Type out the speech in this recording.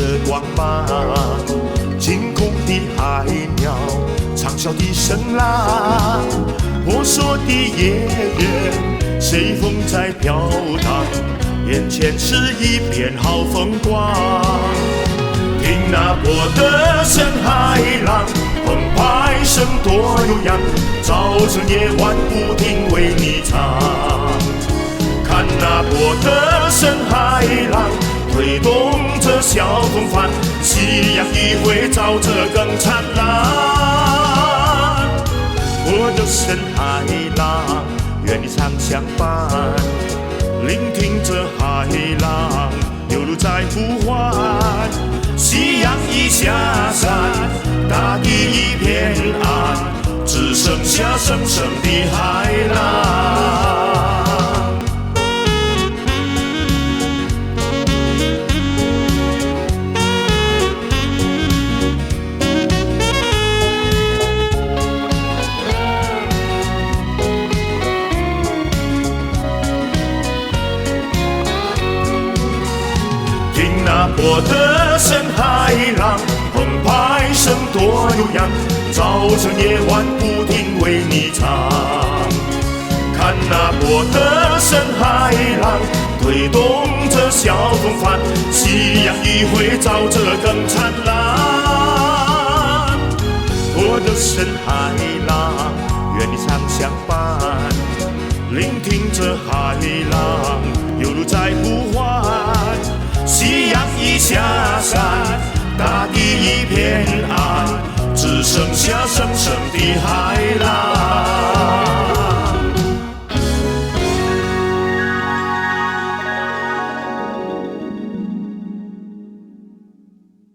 色光芒，惊恐的海鸟，长啸的声浪，婆娑的野原，随风在飘荡，眼前是一片好风光。听那波的声海浪，澎湃声多悠扬，早晨夜晚不停为你唱。看那波的声海浪，推动着小风帆，夕阳一会照着更灿烂。我的深海浪，愿你常相伴，聆听着海浪流露在呼唤。夕阳已下山，大地一片暗，只剩下深深的海浪。听那波的声海浪，澎湃声多悠扬，早晨夜晚不停为你唱。看那波的声海浪，推动着小风帆，夕阳一会照着更灿烂。我的深海浪，愿你常相伴，聆听着海浪流露在呼唤。夕阳已下山，大地一片暗，只剩下深深的海浪。